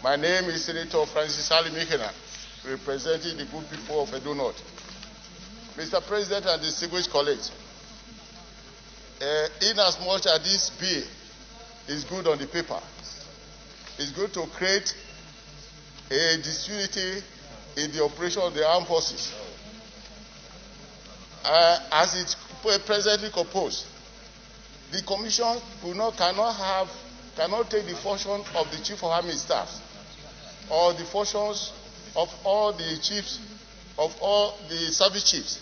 My name is Senator Francis Ali Mikena, representing the good people of Edo North. Mr. President and distinguished colleagues, in as much as this bill is good on the paper, it's good to create a disunity in the operation of the armed forces. As it's presently composed, the Commission cannot take the function of the Chief of Army Staff or the functions of all the chiefs, of all the service chiefs.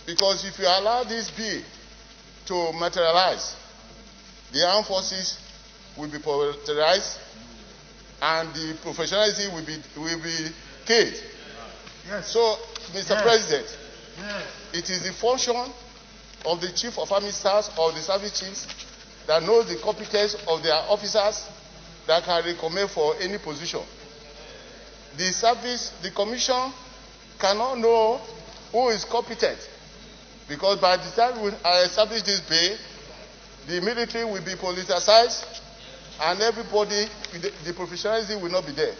Because if you allow this bill to materialize, the armed forces will be politicized and the professionalism will be killed. Yes. So, Mr. President, it is the function of the Chief of Army Staff or the service chiefs that knows the competence of their officers that can recommend for any position. The Commission cannot know who is competent, because by the time we establish this bill, the military will be politicized and everybody, the professionalism will not be there.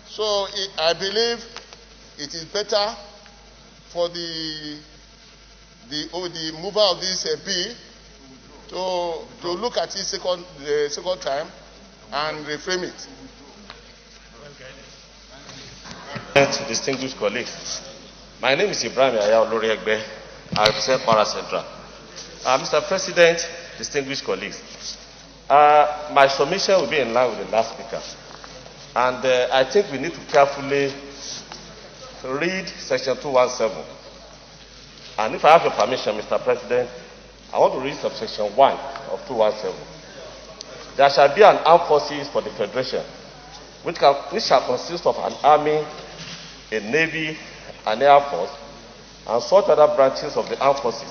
So I believe it is better for the mover of this bill to look at it second time and reframe it. Distinguished colleagues, my name is Abdullahi Yahaya. I represent Para Central. Mr. President, distinguished colleagues, my submission will be in line with the last speaker, and I think we need to carefully read Section 217. And if I have your permission, Mr. President, I want to read subsection 1 of 217. There shall be an armed forces for the Federation, which shall consist of an army, a navy, an air force, and such other branches of the armed forces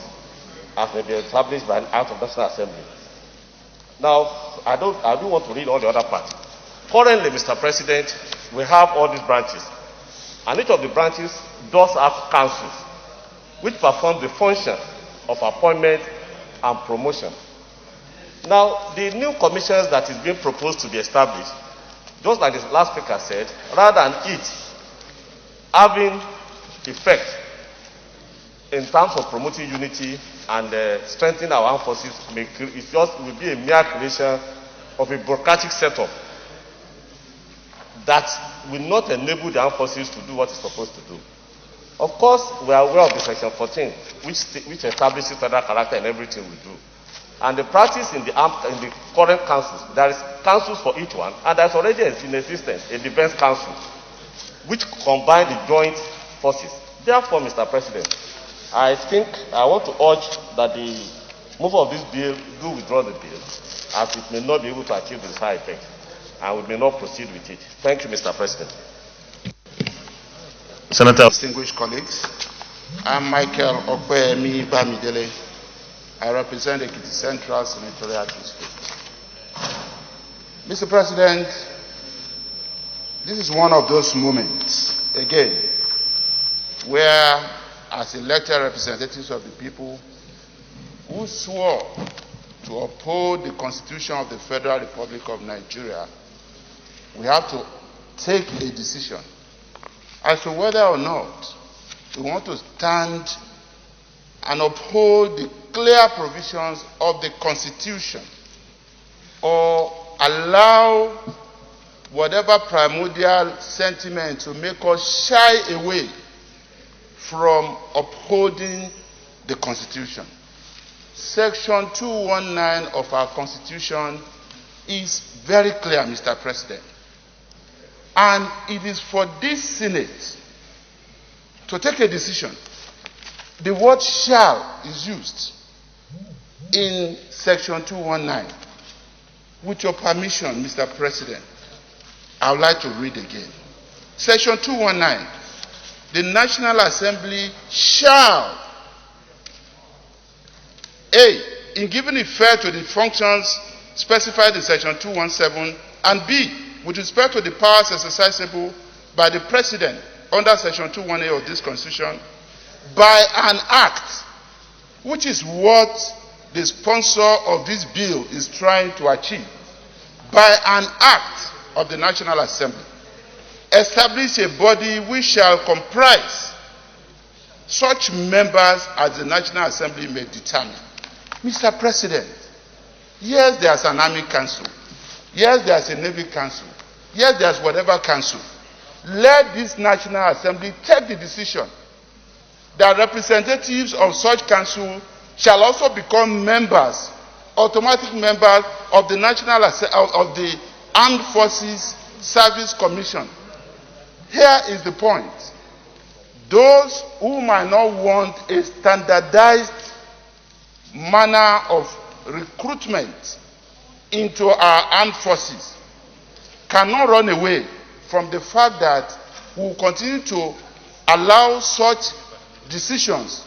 as may be established by an act of National Assembly. Now, I don't want to read all the other parts. Currently, Mr. President, we have all these branches, and each of the branches does have councils, which perform the function of appointment and promotion. Now, the new commissions that is being proposed to be established, just like the last speaker said, rather than it having effect in terms of promoting unity and strengthening our armed forces, it will be a mere creation of a bureaucratic setup that will not enable the armed forces to do what it's supposed to do. Of course, we are aware of the Section 14, which establishes federal character in everything we do. And the practice in the current councils, there is councils for each one, and there's already in existence a defense council, which combine the joint forces. Therefore, Mr. President, I think I want to urge that the mover of this bill do withdraw the bill, as it may not be able to achieve the desired effect, and we may not proceed with it. Thank you, Mr. President. Senator. Distinguished colleagues, I'm Michael Okwemi Bamidele. I represent the Ekiti Central Senatorial District. Mr. President, this is one of those moments, again, where, as elected representatives of the people who swore to uphold the Constitution of the Federal Republic of Nigeria, we have to take a decision as to whether or not we want to stand and uphold the clear provisions of the Constitution, or allow whatever primordial sentiment to make us shy away from upholding the Constitution. Section 219 of our Constitution is very clear, Mr. President. And it is for this Senate to take a decision. The word shall is used in Section 219. With your permission, Mr. President, I would like to read again. Section 219. The National Assembly shall, A, in giving effect to the functions specified in Section 217, and B, with respect to the powers exercisable by the President under Section 218 of this Constitution, by an act, which is what the sponsor of this bill is trying to achieve, by an act of the National Assembly. Establish a body which shall comprise such members as the National Assembly may determine. Mr. President, yes, there's an Army Council. Yes, there's a Navy Council. Yes, there's whatever council. Let this National Assembly take the decision that representatives of such council shall also become members, automatic members of the of the Armed Forces Service Commission. Here is the point. Those who might not want a standardized manner of recruitment into our armed forces cannot run away from the fact that we will continue to allow such decisions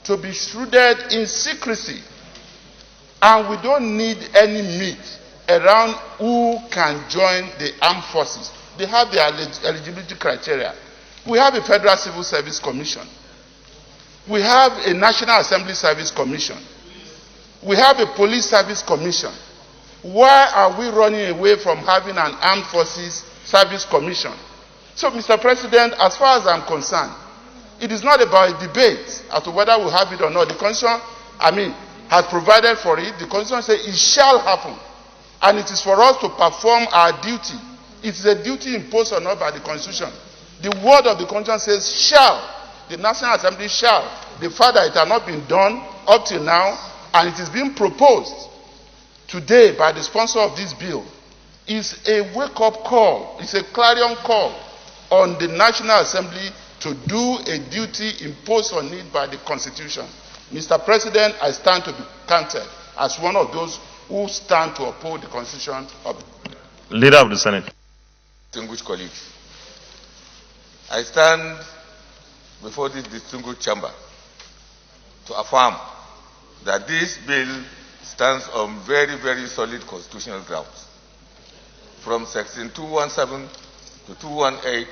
to be shrouded in secrecy, and we don't need any myth around who can join the armed forces. They have their eligibility criteria. We have a Federal Civil Service Commission. We have a National Assembly Service Commission. We have a Police Service Commission. Why are we running away from having an Armed Forces Service Commission? So, Mr. President, as far as I'm concerned, it is not about a debate as to whether we have it or not. The Constitution, has provided for it. The Constitution says it shall happen. And it is for us to perform our duty. It is a duty imposed on us by the Constitution. The word of the Constitution says shall. The National Assembly shall. The fact that it has not been done up till now, and it is being proposed today by the sponsor of this bill, is a wake-up call. It's a clarion call on the National Assembly to do a duty imposed on it by the Constitution. Mr. President, I stand to be counted as one of those who stand to uphold the Constitution of the Leader of the Senate. Distinguished colleagues, I stand before this distinguished chamber to affirm that this bill stands on very, very solid constitutional grounds, from section 217 to 218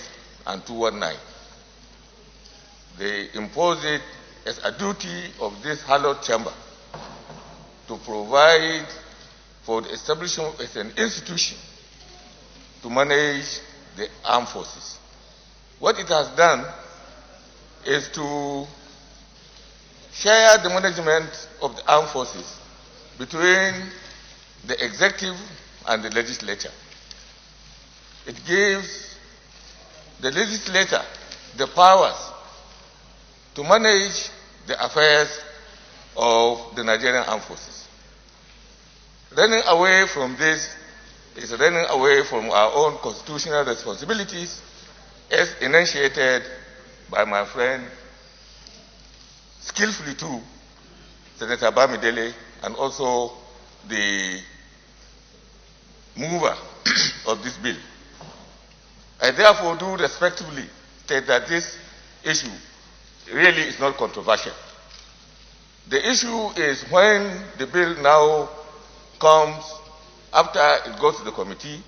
and 219. They impose it as a duty of this hallowed chamber to provide for the establishment of an institution to manage the armed forces. What it has done is to share the management of the armed forces between the executive and the legislature. It gives the legislature the powers to manage the affairs of the Nigerian armed forces. Running away from this is running away from our own constitutional responsibilities as enunciated by my friend, skillfully too, Senator Bamidele, and also the mover of this bill. I therefore do respectfully state that this issue really is not controversial. The issue is when the bill now comes after it goes to the committee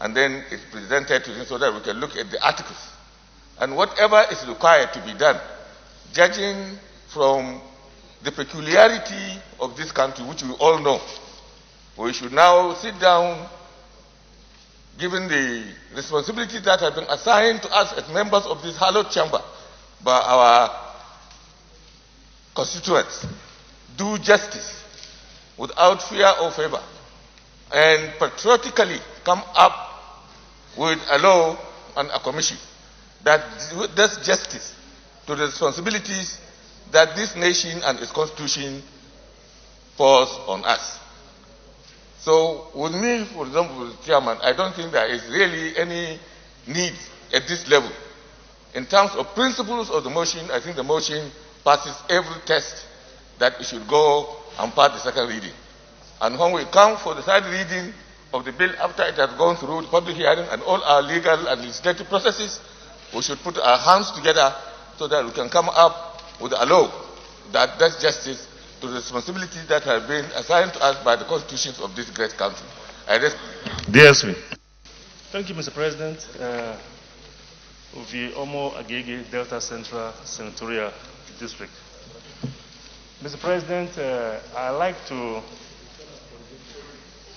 and then it's presented to them so that we can look at the articles. And whatever is required to be done, judging from the peculiarity of this country, which we all know, we should now sit down, given the responsibilities that have been assigned to us as members of this hallowed chamber by our constituents, do justice without fear or favor, and patriotically come up with a law and a commission that does justice to the responsibilities that this nation and its constitution pose on us. So with me, for example, Chairman, I don't think there is really any need at this level. In terms of principles of the motion, I think the motion passes every test that it should go and pass the second reading. And when we come for the third reading of the bill after it has gone through the public hearing and all our legal and legislative processes, we should put our hands together so that we can come up with a law that does justice to the responsibilities that have been assigned to us by the constitutions of this great country. DSP. Thank you, Mr. President. Uvi Omo Agege, Delta Central Senatorial District. Mr. President, I like to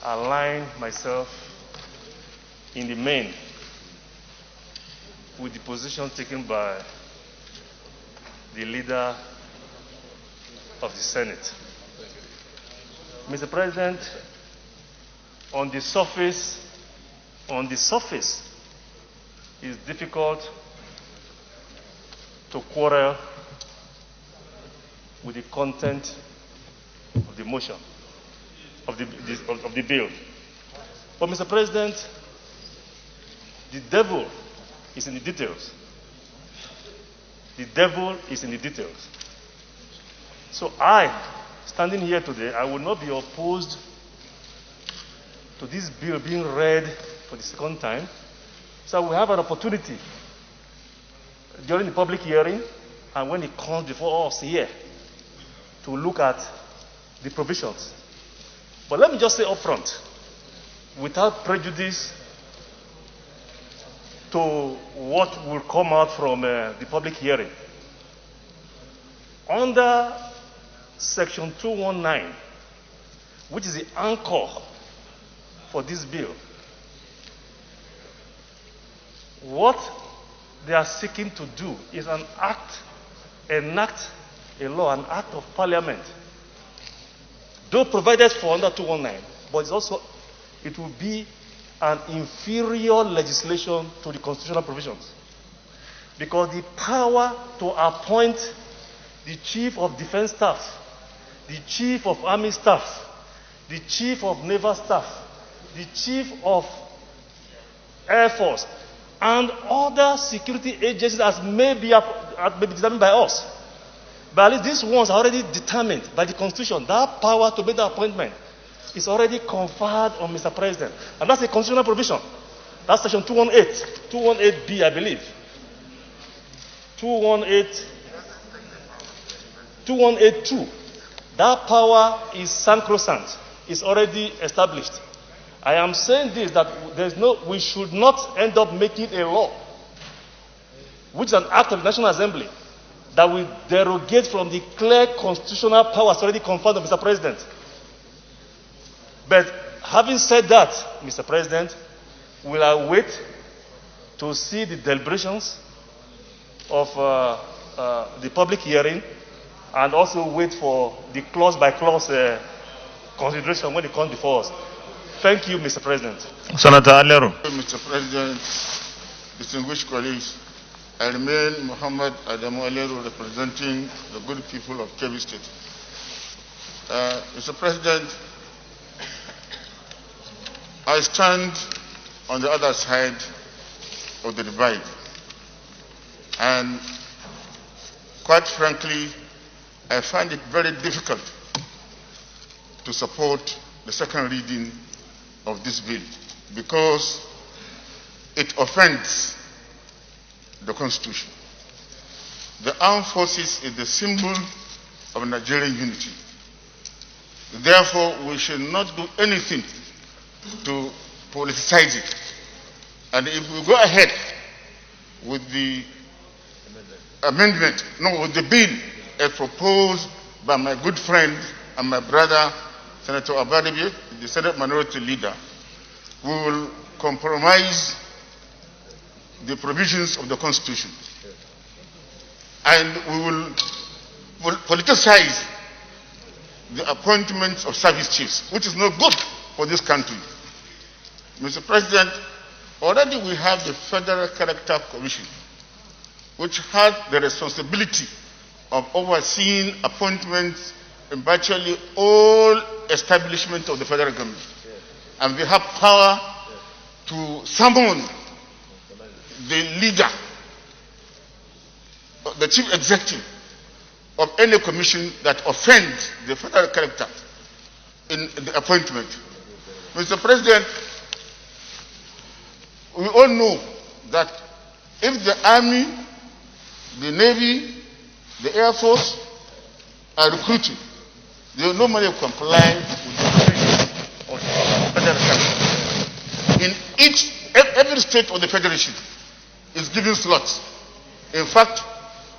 align myself in the main with the position taken by the leader of the Senate. Mr. President, on the surface, it's difficult to quarrel with the content of the motion, of the bill. But Mr. President, the devil is in the details. The devil is in the details. So I, standing here today, I will not be opposed to this bill being read for the second time. So we have an opportunity during the public hearing and when it comes before us here to look at the provisions. But let me just say up front, without prejudice to what will come out from the public hearing. Under Section 219, which is the anchor for this bill, what they are seeking to do is enact a law, an act of parliament, though provided for under 219, but it will be an inferior legislation to the constitutional provisions. Because the power to appoint the chief of defense staff, the chief of army staff, the chief of naval staff, the chief of air force, and other security agencies as may be determined by us. But at least these ones are already determined by the Constitution. That power to make the appointment is already conferred on Mr. President. And that's a constitutional provision. That's Section 218, 218B, I believe. 2182. That power is sacrosanct. It's already established. I am saying this, that we should not end up making a law, which is an act of the National Assembly, that will derogate from the clear constitutional powers already conferred on Mr. President. But having said that, Mr. President, will I wait to see the deliberations of the public hearing and also wait for the clause-by-clause consideration when it comes before us. Thank you, Mr. President. Senator Alero. Mr. President, distinguished colleagues, I remain Muhammad Adamu Alero, representing the good people of Kebbi State. Mr. President, I stand on the other side of the divide, and quite frankly, I find it very difficult to support the second reading of this bill because it offends the Constitution. The armed forces is the symbol of Nigerian unity. Therefore, we should not do anything to politicize it. And if we go ahead with the with the bill as proposed by my good friend and my brother, Senator Abdullahi, the Senate Minority Leader, we will compromise the provisions of the Constitution. And we will politicize the appointments of service chiefs, which is not good for this country. Mr. President, already we have the Federal Character Commission, which had the responsibility of overseeing appointments in virtually all establishments of the federal government. And we have power to summon the leader, the chief executive of any commission that offends the federal character in the appointment. Mr. President, we all know that if the Army, the Navy, the Air Force are recruiting, they will normally comply with the provisions of the federal character. In every state of the federation is given slots. In fact,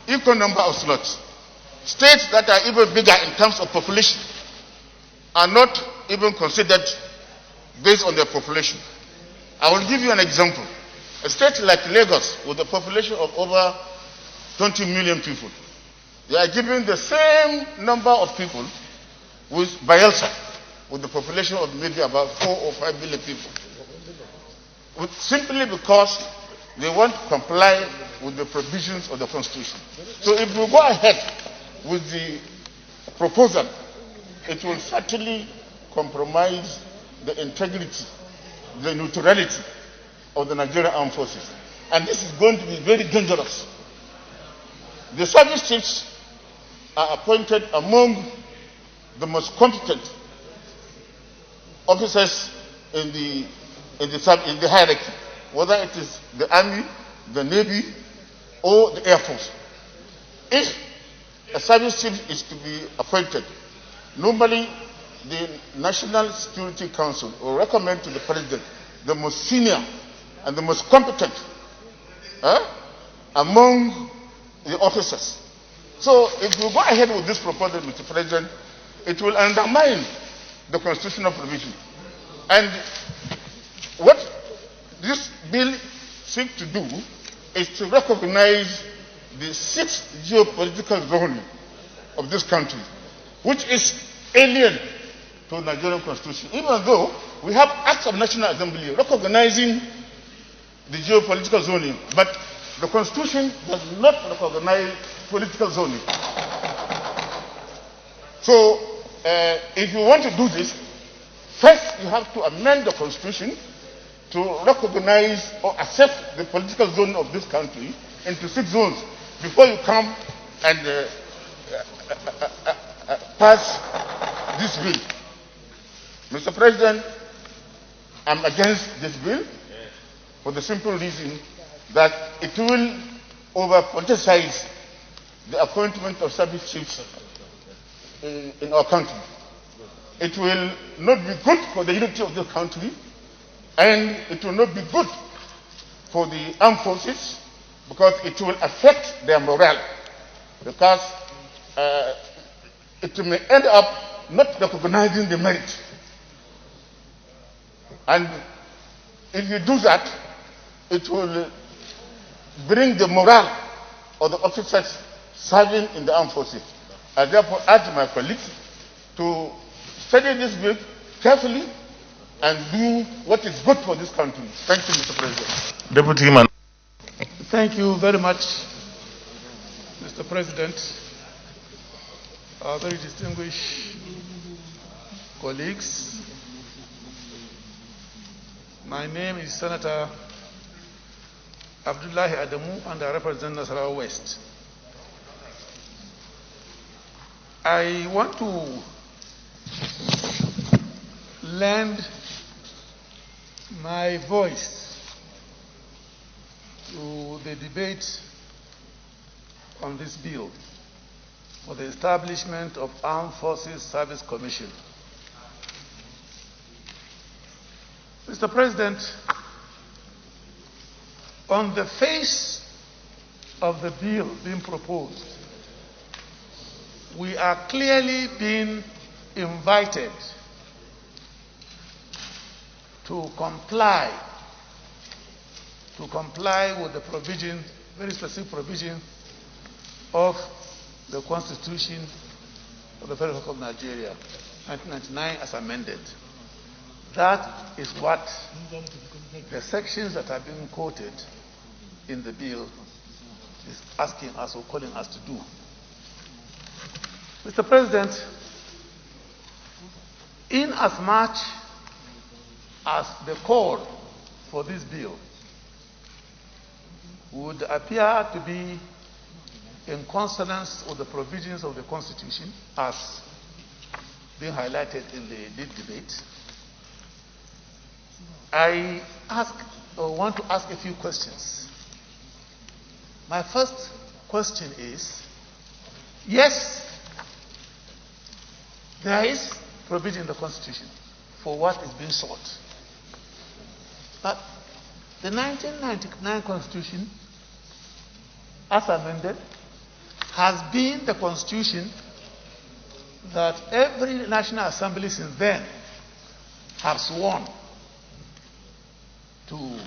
equal number of slots. States that are even bigger in terms of population are not even considered based on their population. I will give you an example. A state like Lagos, with a population of over 20 million people, they are given the same number of people with Bayelsa, with the population of maybe about 4 or 5 million people. Simply because they want to comply with the provisions of the Constitution. So if we go ahead with the proposal, it will certainly compromise the integrity, the neutrality of the Nigerian Armed Forces. And this is going to be very dangerous. The service chiefs are appointed among the most competent officers in the hierarchy, whether it is the Army, the Navy, or the Air Force. If a service chief is to be appointed, normally the National Security Council will recommend to the President the most senior and the most competent among the officers. So if we go ahead with this proposal, Mr. President, it will undermine the constitutional provision. And what this bill seeks to do is to recognize the sixth geopolitical zone of this country, which is alien to the Nigerian Constitution, even though we have acts of National Assembly recognizing the geopolitical zoning, but the Constitution does not recognize political zoning. So, if you want to do this, first you have to amend the Constitution to recognize or accept the political zone of this country into 6 zones before you come and pass this bill. Mr. President, I'm against this bill for the simple reason that it will over-politicize the appointment of service chiefs in our country. It will not be good for the unity of this country, and it will not be good for the armed forces, because it will affect their morale, because it may end up not recognizing the merit. And if you do that, it will bring the morale of the officers serving in the armed forces. I therefore urge my colleagues to study this bill carefully and do what is good for this country. Thank you, Mr. President. Deputy Man. Thank you very much, Mr. President. Our very distinguished colleagues, my name is Senator Abdullahi Adamu, and I represent Nasarawa West. I want to lend my voice to the debate on this bill for the establishment of Armed Forces Service Commission. Mr. President, on the face of the bill being proposed, we are clearly being invited to comply with the provision, very specific provision of the Constitution of the Federal Republic of Nigeria, 1999 as amended. That is what the sections that are being quoted in the bill is asking us or calling us to do. Mr. President, in as much as the call for this bill would appear to be in consonance with the provisions of the Constitution as being highlighted in the lead debate, I want to ask a few questions. My first question is, yes, there is provision in the Constitution for what is being sought. But the 1999 Constitution, as amended, has been the Constitution that every National Assembly since then have sworn to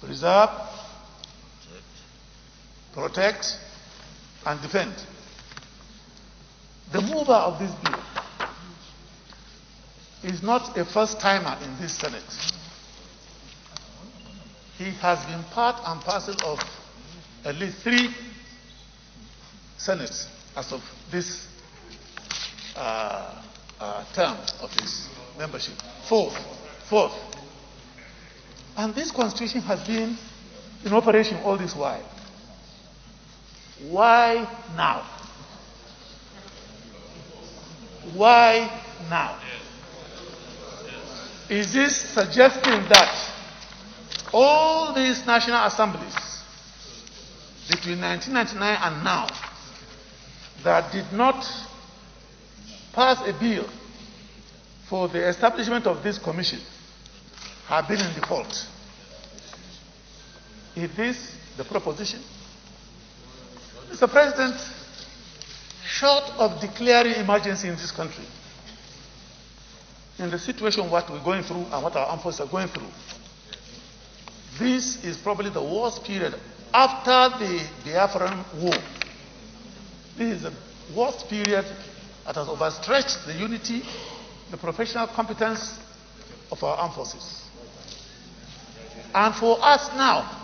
preserve, protect, and defend. The mover of this bill is not a first-timer in this Senate. He has been part and parcel of at least 3 Senates as of this term of his membership. Fourth. And this constitution has been in operation all this while. Why now? Why now? Is this suggesting that all these national assemblies between 1999 and now that did not pass a bill for the establishment of this commission have been in default? Is this the proposition? Mr. President, short of declaring emergency in this country, in the situation what we're going through and what our armed forces are going through, this is probably the worst period after the Biafran War. This is the worst period that has overstretched the unity, the professional competence of our armed forces. And for us now,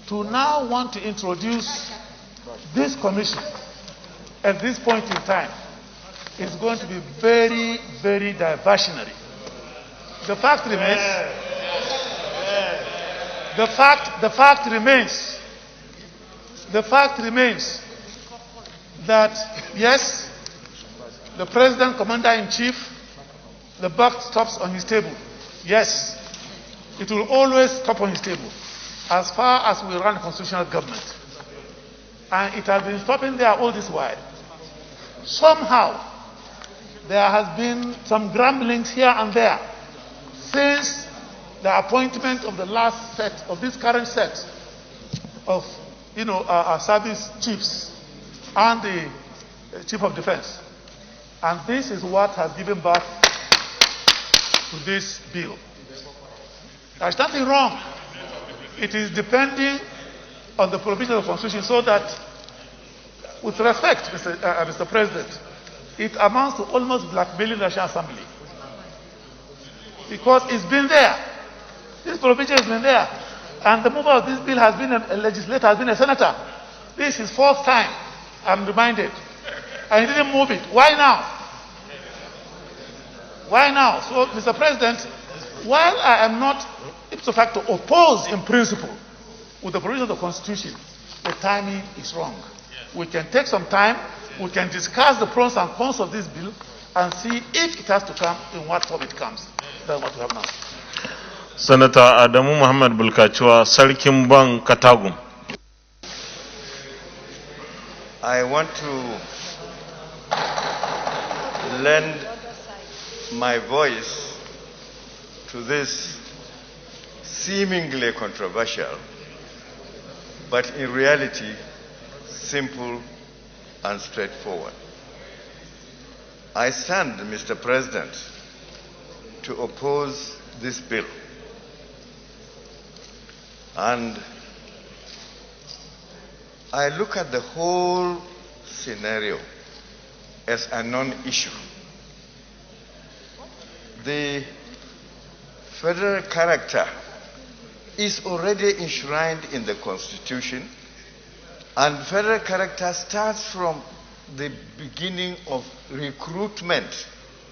to now want to introduce this commission at this point in time is going to be very, very diversionary. The fact remains, the fact remains that yes, the President, Commander-in-Chief, the buck stops on his table. Yes, it will always stop on his table as far as we run a constitutional government. And it has been stopping there all this while. Somehow, there has been some grumblings here and there since the appointment of the last set, of this current set of, our service chiefs and the Chief of Defense. And this is what has given birth to this bill. There's nothing wrong. It is depending on the provision of the Constitution, so that, with respect, Mr. President, it amounts to almost blackmailing the National Assembly. Because it's been there. This provision has been there. And the mover of this bill has been a legislator, has been a senator. This is 4th time, I'm reminded. And he didn't move it. Why now? Why now? So, Mr. President, while I am not ipso facto opposed in principle with the provision of the Constitution, the timing is wrong. We can take some time, we can discuss the pros and cons of this bill and see if it has to come, in what form it comes. That's what we have now. Senator Adamu Muhammad Bulkachua, Sarkin Ban Katagum. I want to lend my voice to this seemingly controversial, but in reality, simple and straightforward. I stand, Mr. President, to oppose this bill. And I look at the whole scenario as a non-issue. The federal character is already enshrined in the Constitution, and federal character starts from the beginning of recruitment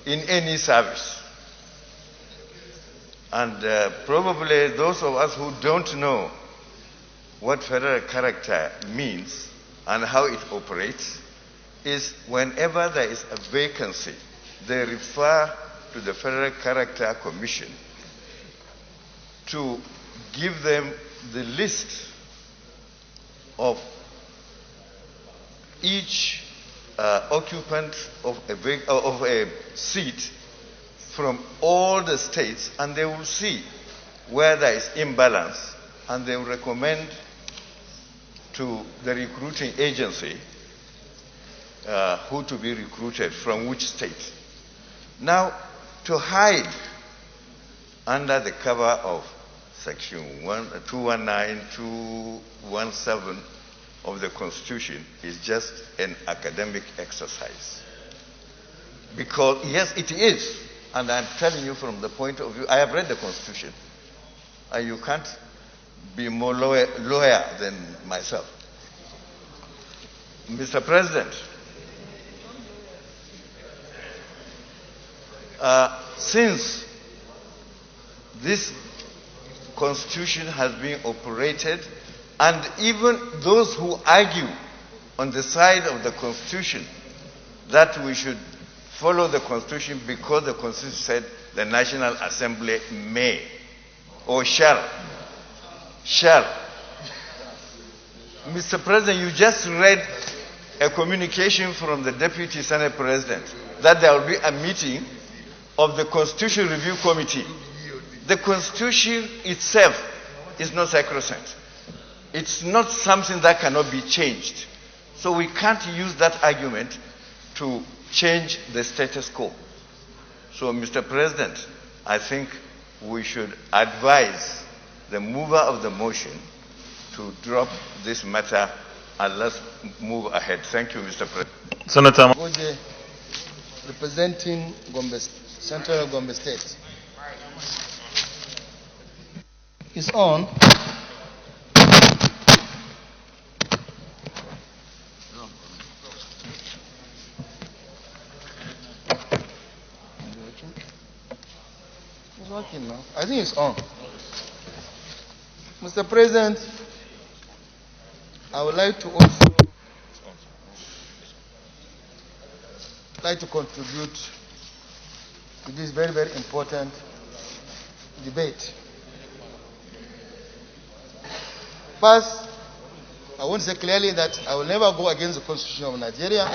in any service. And probably those of us who don't know what federal character means and how it operates is whenever there is a vacancy, they refer to the Federal Character Commission to give them the list of each occupant of a seat from all the states, and they will see where there is imbalance, and they will recommend to the recruiting agency who to be recruited from which state. Now, to hide under the cover of Section 219, 217 of the Constitution is just an academic exercise. Because, yes, it is. And I'm telling you from the point of view, I have read the Constitution. And you can't be more lawyer than myself. Mr. President, since this Constitution has been operated, and even those who argue on the side of the Constitution that we should follow the Constitution because the Constitution said the National Assembly may or shall. Mr. President, you just read a communication from the Deputy Senate President that there will be a meeting of the Constitution Review Committee. The Constitution itself is not sacrosanct. It's not something that cannot be changed. So we can't use that argument to change the status quo. So, Mr. President, I think we should advise the mover of the motion to drop this matter and let's move ahead. Thank you, Mr. President. Senator Oje, representing Central Gombe State. Is on. It's working now. I think it's on. Mr. President, I would like to also contribute to this very, very important debate. First, I want to say clearly that I will never go against the Constitution of Nigeria.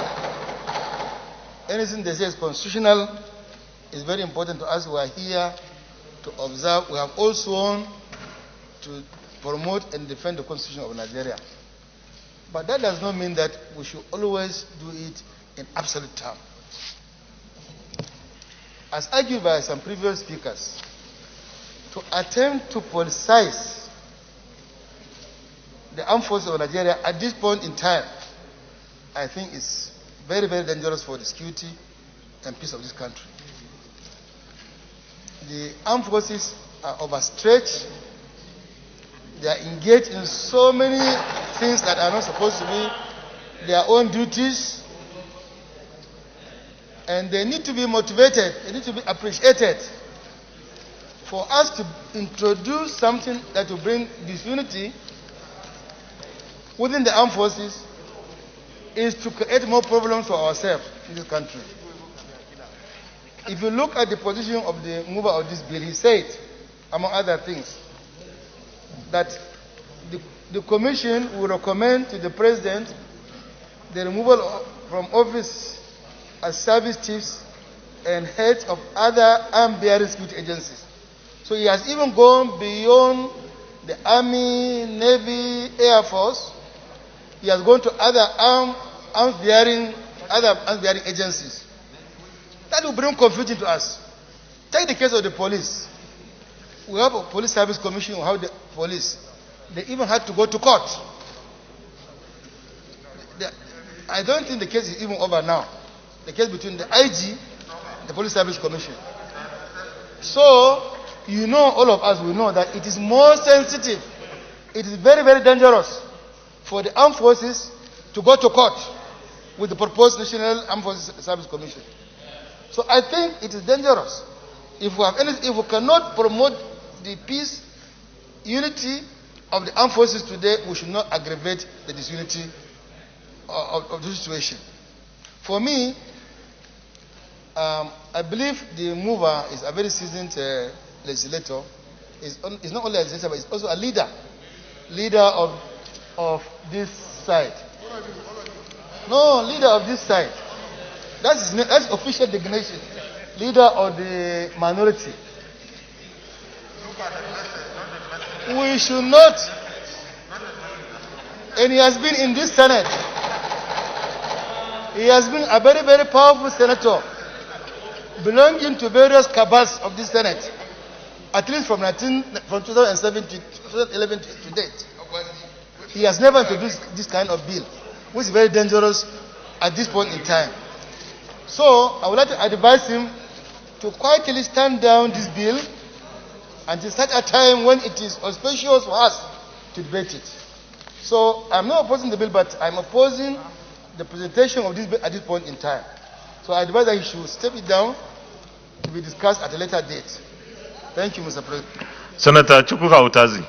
Anything they say is constitutional is very important to us who are here to observe. We have all sworn to promote and defend the Constitution of Nigeria. But that does not mean that we should always do it in absolute terms. As argued by some previous speakers, to attempt to politicize the armed forces of Nigeria at this point in time, I think is very, very dangerous for the security and peace of this country. The armed forces are overstretched. They are engaged in so many things that are not supposed to be their own duties. And they need to be motivated, they need to be appreciated. For us to introduce something that will bring disunity within the armed forces is to create more problems for ourselves in this country. If you look at the position of the mover of this bill, he said, among other things, that the Commission will recommend to the President the removal from office as service chiefs and heads of other arm-bearing security agencies. So he has even gone beyond the Army, Navy, Air Force. He has gone to other arms-bearing agencies. That will bring confusion to us. Take the case of the police. We have a police service commission, we have the police. They even had to go to court. I don't think the case is even over now. The case between the IG, the police service commission. So, you know, all of us will know that it is more sensitive. It is very, very dangerous for the armed forces to go to court with the proposed National Armed Forces Service Commission. So I think it is dangerous. If we cannot promote the peace, unity of the armed forces today, we should not aggravate the disunity of the situation. For me, I believe the mover is a very seasoned legislator. He's not only a legislator, but he's also a leader of this side. No, leader of this side. That's official designation. Leader of the minority. We should not. And he has been in this Senate. He has been a very, very powerful senator, belonging to various cabals of this Senate. at least from 2007 to 2011 to date. He has never introduced this kind of bill, which is very dangerous at this point in time. So I would like to advise him to quietly stand down this bill until such a time when it is auspicious for us to debate it. So I'm not opposing the bill, but I'm opposing the presentation of this bill at this point in time. So I advise that he should step it down to be discussed at a later date. Thank you, Mr. President. Senator Chukwuka Utazi.